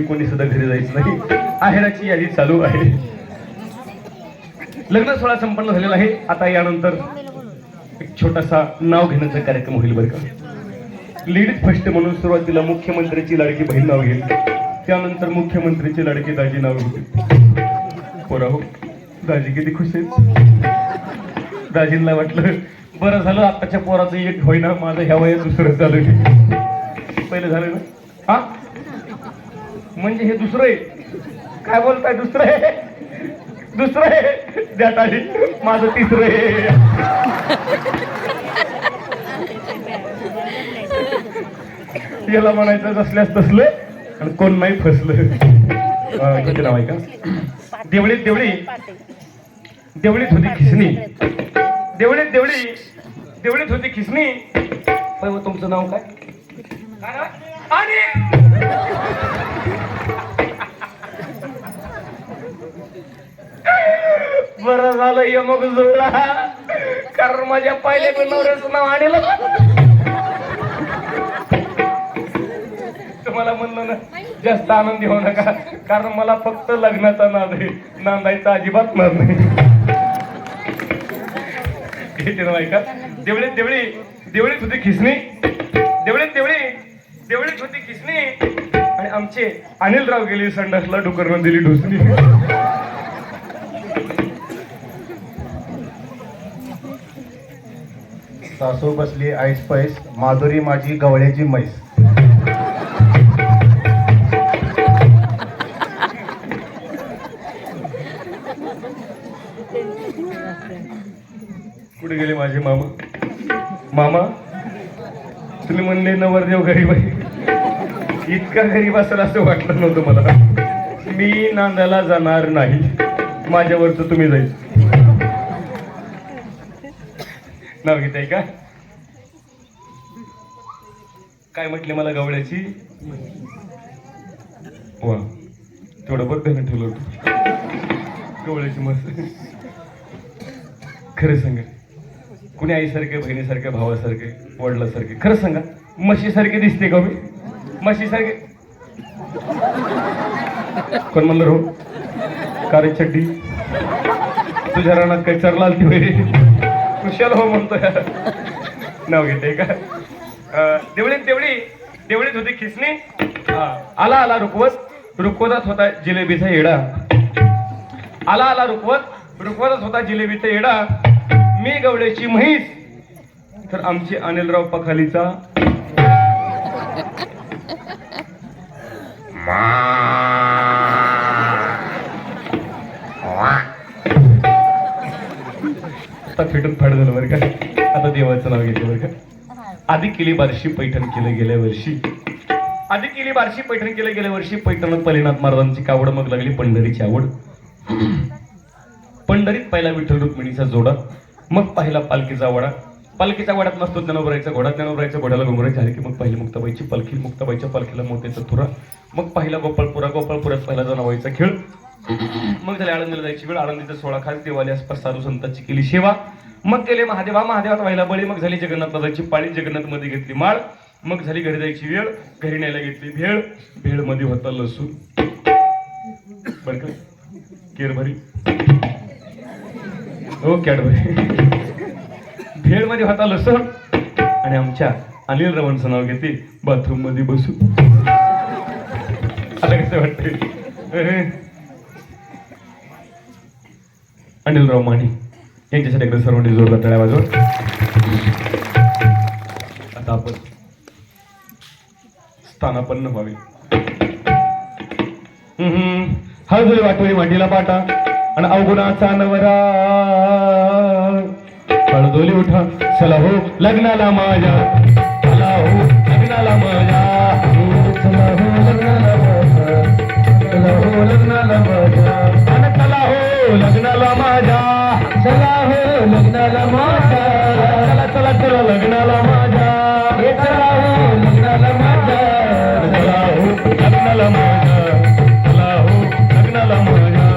कोणी सुद्धा घरी जायचं नाही. आहेराची यादी चालू आहे. लग्न सोहळा संपन्न झालेला आहे. आता यानंतर एक छोटासा नाव घेण्याचा कार्यक्रम होईल बरं का. लेडीज फर्स्ट म्हणून सुरुवातीला मुख्यमंत्र्याची लाडकी बहीण नाव घेईल, त्यानंतर मुख्यमंत्रीची लाडकी दाजी नाव घेतील. पोराहो, दाजी किती खुश आहेत. दाजींना वाटलं बरं झालं आताच्या पोराचं एक होईना, माझं ह्या वयात दुसरं झालं. पहिलं झालं ना. हा म्हणजे हे दुसरं आहे. काय बोलताय? दुसरं आहे, दुसरं आहे. द्या ताली. माझं तिसरं आहे. याला म्हणायचं असल्यास तसलं आणि कोण नाही फसलं. किती नाव आहे का. देवळीत देवळी, देवळीत होती खिसणी. देवळीत देवळी, देवळीत होती खिसणी. तुमचं नाव काय? आणि बरं झालं यमक जुळला, कारण माझ्या पहिल्या नवऱ्याचं नाव आणलं. तुम्हाला म्हणलं ना जास्त आनंदी होऊ नका, कारण मला फक्त लग्नाचा नाद आहे, नांदायचा अजिबात नाद नाही. का देवळीत देवळी, देवळीत होती खिसणी. देवळीत देवळी, देवळीत होती खिसणी. आणि आमचे अनिलराव गेली संडासला, डुकरनं दिली ढोसणी. सासू बसली ऐस पैस, माधुरी माझी गवळ्याची म्हैस. कुठे गेले माझे मामा? मामा तुम्ही म्हणले नवरदेव गरीब आहे. इतका गरीब असेल असं वाटलं नव्हतं मला. मी नांदायला जाणार नाही, माझ्यावरच तुम्ही जायचं. नाव घेताय का? काय म्हटले मला? गवळ्याची. वा, तेवढं बद्दल ठेवलं होतं. गवळ्याची मस्त. खरं सांगा, कुणी आईसारखे, बहिणीसारखे, भावासारखे, वडिलासारखे, खरं सांगा, म्हशीसारखे दिसते का मी? म्हशीसारखे. कोण म्हणलं रो? कारी चड्डी तुझ्या रानात काही चरला आलती वगैरे कुशाल हो म्हणतोय. नाव घेते का? देवळीत देवळी, देवळीत होती खिसणी. आला आला रुकवत, रुकवतच होता जिलेबीचा येडा. आला आला रुकवत, रुकवतच होता जिलेबीचा येडा. मी गवळ्याची म्हैस, तर आमची अनिलराव पखालीचा आता फेटून फाड झालं बरं का. आता देवाचं नाव घेतलं बरं का. आधी केली बारशी पैठण केलं गेल्या वर्षी. आधी केली बारशी पैठण केलं गेल्या वर्षी. पैठणात पलिनाथ महाराजांची कावड, मग लागली पंढरीची आवड. पंढरीत पहिला विठ्ठल रुक्मिणीचा जोडा, मग पाहिला पालखीचा वडा. पालखीच्या वड्यात नसतो ज्ञानोबरायचा घोडा. ज्ञानोबरायच्या घोड्याला घुंगराई झाली की मग पहिली मुक्ताबाईची पालखी. मुक्ताबाईच्या पालखीला मोत्याचा तुरा. मग पाहिला गोपाळपुरा. गोपाळपुरात पहिला जनाबाईचा खेळ. मग झाले आळंदीला जायची वेळ. आळंदीचा 16 खास. देवाली आसपास साधू संतांची केली सेवा. मग गेले महादेवा. महादेवात व्हायला बळी. मग झाली जगन्नाथला जायची पाळी. जगन्नाथ मध्ये घेतली माळ. मग झाली घरी जायची वेळ. घरी न्यायला घेतली भेळ. भेळ मध्ये होता लसूण बर का. केरभरी हो कॅडबरी. भेळ मध्ये होता लसूण. आणि आमच्या अनिलरावांचं नाव घेते बाथरूम मध्ये बसून. आता कसं वाटतंय? अनिलराव माने यांच्यासाठी एकदा सर्वांनी जोरदार टाळ्या वाजवा. आता आपण स्थानापन्न व्हावे. हळदुली वाटोळी मांडीला पाटा आणि अवगुणाचा नवरा. हळदोली उठा चला हो लग्नाला माझ्या. चला हो लग्नाला माझ्या. चला हो लग्नाला माझ्या. चला हो लग्नाला माझ्या. आणि चला हो लग्नाला माझ्या. चला हो लग्नाला माझ्या. चला चला चला लग्नाला माझ्या. चला हो लग्नाला माझ्या. चला हो लग्नाला माझ्या. चला हो लग्नाला माझ्या.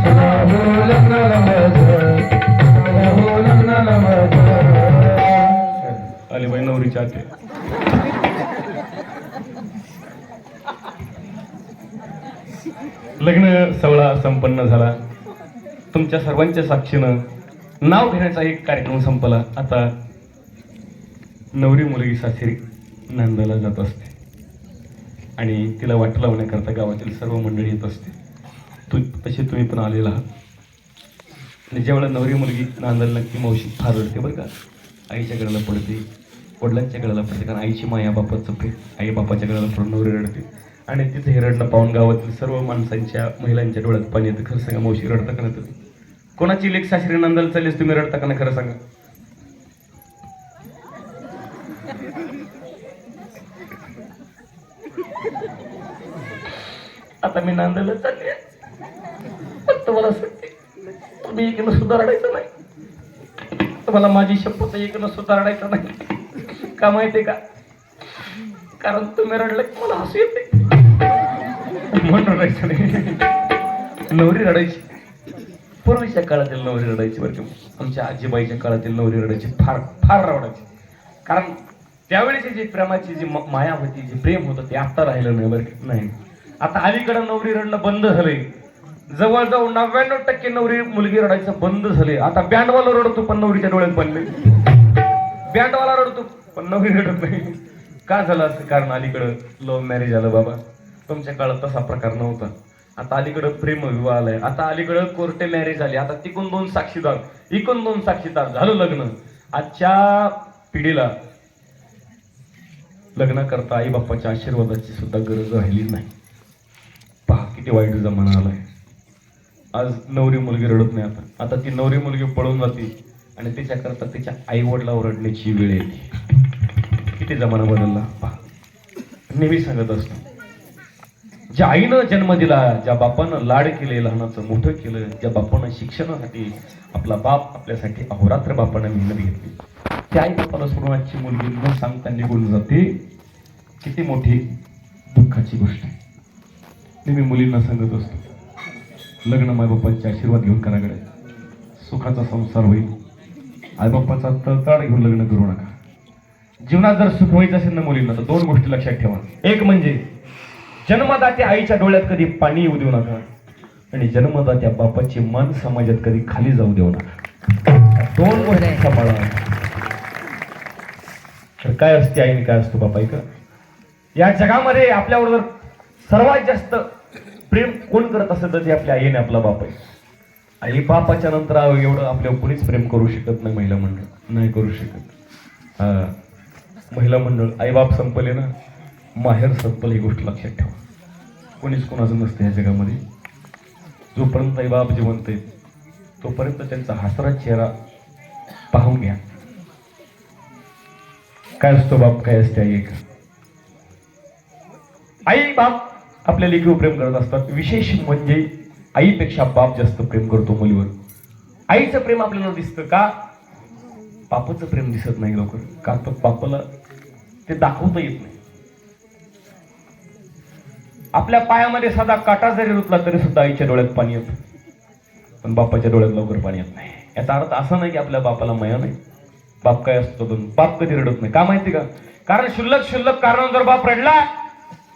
चला हो लग्नाला माझ्या. चला हो लग्नाला माझ्या. आले बाई नवरीच्या आते. लग्न सोहळा संपन्न झाला. तुमच्या सर्वांच्या साक्षीनं नाव घेण्याचा एक कार्यक्रम संपला. आता नवरी मुलगी सासरी नांदायला जात असते आणि तिला वाट लावण्याकरता गावातील सर्व मंडळी येत असते. तसे तुम्ही पण आलेला आहात. आणि ज्यावेळेला नवरी मुलगी नांदायला लागते मावशी फार रडते बरं का. आईच्या गळाला पडते, वडिलांच्या गळाला पडते, कारण आईची माया बापाचं प्रेम. आई बापाच्या गळाला पडून नवरी रडते आणि तिथे हे रडणं पाहून गावातील सर्व माणसांच्या महिलांच्या डोळ्यात पाणी येतं. खरं सांगा मावशी, रडता का नाही तुम्ही? कोणाची लेक सासरी नांदायला चाललीस, तुम्ही रडता का नाही? खरं सांगा. आता मी नांदायला चालली आहे, फक्त मला सांगते तुम्ही इकडनं सुद्धा रडायचं नाही. तुम्हाला माझी शपथ इकडनं सुद्धा रडायचं नाही. का माहितीये का? कारण तुम्ही रडलं की मला हसू येते म्हणून रडायचं नाही. नवरी रडायची, पूर्वीच्या काळातील नवरी रडायची बरं का. आमच्या आजीबाईच्या काळातील नवरी रडायची, फार फार रडायची. कारण त्यावेळेची जी प्रेमाची जी माया होती, जे प्रेम होतं ते आता राहिलं नाही बरं का. नाही, आता अलीकडं नवरी रडणं बंद झालंय. जवळजवळ 99% नवरी मुलगी रडायचं बंद झाले. आता बँडवाला रडतो पण नवरीच्या डोळ्यात बनले. बँडवाला रडतो पण नवरी रडत नाही. का झालं असं? कारण अलीकडं लव्ह मॅरेज आलं बाबा. तुमच्या काळात तसा प्रकार नव्हता. आता अलीकडं प्रेम विवाह आलाय. आता अलीकडं कोर्टे मॅरेज आली. आता तिकून 2 साक्षीदार, इकून 2 साक्षीदार, झालं लग्न. आजच्या पिढीला लग्न करता आई बाप्पाच्या आशीर्वादाची सुद्धा गरज राहिली नाही. पहा किती वाईट जमाना आलाय. आज नवरी मुलगी रडत नाही. आता ती नवरी मुलगी पळून जाते आणि तिच्याकरता तिच्या आई वडिलावर रडण्याची वेळ येते. किती जमाना बदलला पहा. नेहमी सांगत असतो, ज्या आईनं जन्म दिला, ज्या बापानं लाड केले, लहानाचं मोठं केलं, ज्या बापानं शिक्षणासाठी आपला बाप आपल्यासाठी अहोरात्र बापानं मेहनत घेतली, त्या आई बापाला सोडून आजची मुलगी न सांगता निघून जाते. किती मोठी दुःखाची गोष्ट आहे. नेहमी मुलींना सांगत असतो, लग्न मायबापांचे आशीर्वाद घेऊन कराकडे, सुखाचा संसार होईल. आईबापाचा तळताळ घेऊन लग्न करू नका. जीवनात जर सुख व्हायचं असेल ना मुलींना, तर 2 गोष्टी लक्षात ठेवा. एक म्हणजे जन्मदात्या आईच्या डोळ्यात कधी पाणी येऊ देऊ नका आणि जन्मदात्या बापाचे मन समाजात कधी खाली जाऊ देऊ नका. 2 गोष्टी सांभाळा. तर काय असते आई आणि काय असतो बाप? ऐका, या जगामध्ये आपल्याबरोबर सर्वात जास्त प्रेम कोण करत असेल तर ते आपल्या आईने आपला बाप आहे. आई बापाच्या नंतर एवढं आपल्यावर कोणीच प्रेम करू शकत नाही. महिला मंडळ नाही करू शकत. महिला मंडळ, आई बाप संपले ना, माहेर संपल, ही गोष्ट लक्षात ठेवा. कोणीच कोणाचं नसतं या जगामध्ये. जोपर्यंत आई बाप जिवंत आहेत तोपर्यंत त्यांचा हसरा चेहरा पाहून घ्या. काय असतो बाप, काय असते आई? का आई बाप आपल्या लेकीवर प्रेम करत असतात. विशेष म्हणजे आईपेक्षा बाप जास्त प्रेम करतो मुलीवर. आईचं प्रेम आपल्याला दिसतं का? बापाचं प्रेम दिसत नाही लवकर. का? तर बापाला ते दाखवता येत नाही. आपल्या पायामध्ये साधा काटा जरी रुतला तरी सुद्धा आईच्या डोळ्यात पाणी येतं, पण बापाच्या डोळ्यात लवकर पाणी येत नाही. याचा अर्थ असा नाही की आपल्या बापाला माया नाही. बाप काय असतो? बाप कधी रडत नाही. का माहिती का? कारण शुल्लक कारण जर बाप रडला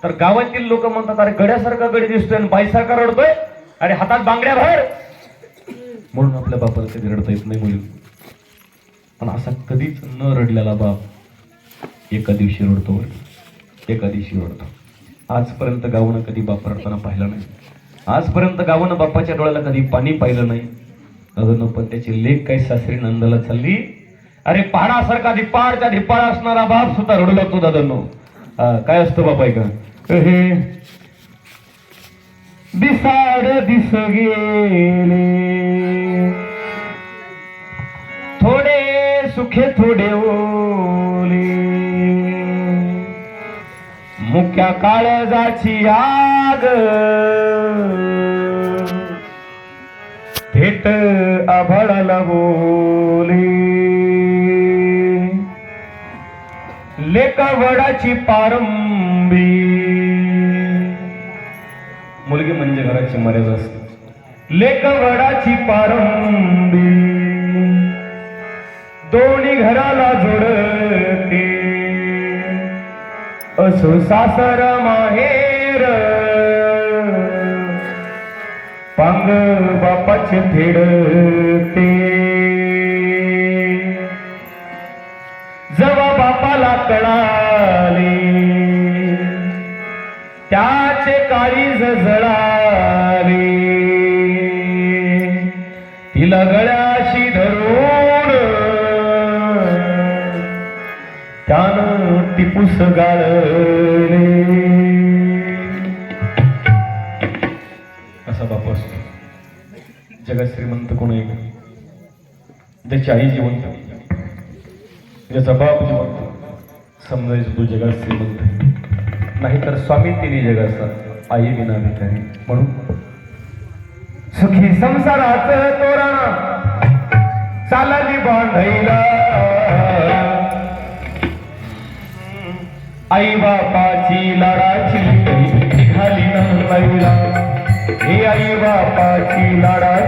तर गावातील लोक म्हणतात, अरे गड्यासारखा गडी दिसतोय आणि बाईसारखा रडतोय, अरे हातात बांगड्या भर. म्हणून आपल्या बापाला कधी रडता येत नाही मुली. पण असा कधीच न रडलेला बाप एका दिवशी रडतो, एका दिवशी रडतो. आजपर्यंत गावानं कधी बाप रडताना पाहिला नाही. आजपर्यंत गावानं बापाच्या डोळ्याला कधी पाणी पाहिलं नाही. पण त्याची लेक काही सासरी नंदाला चालली, अरे पहाडासारखा धिप्पाडच्या धिप्पाड असणारा बाप सुद्धा रडू लागतो दादांनो. काय असतं बाप? ऐका, हे दिसाड दिस गेले थोडे सुखे थोडे ओले, मुक्या काळजाची आग भेट आभाळाला बोले, लेका वडाची पारंबी. मुलगी म्हणजे घराची मर्यादा असते. लेका वडाची पारंबी दोन्ही घराला जोडते, असो सासर माहेर अंग बापाचे फेडते जेव्हा बापाला कळाले त्याचे काळीज जळाले तिला गळ्याशी धरून त्यानं टिपूस गाळले असा बाप असतो जगात श्रीमंत कोण आहे का? ज्याची आई जिवंत ज्याचा बाप जिवंत समजायचं तू जगात श्रीमंत आहे. नाहीतर स्वामी तिने जगाचा आई विना भिकारी. म्हणून सुखी संसाराचं तोरण चालली बांधायला आई बापाची लाडाची निघाली नंदाईला. हे आई बापाची लाडाची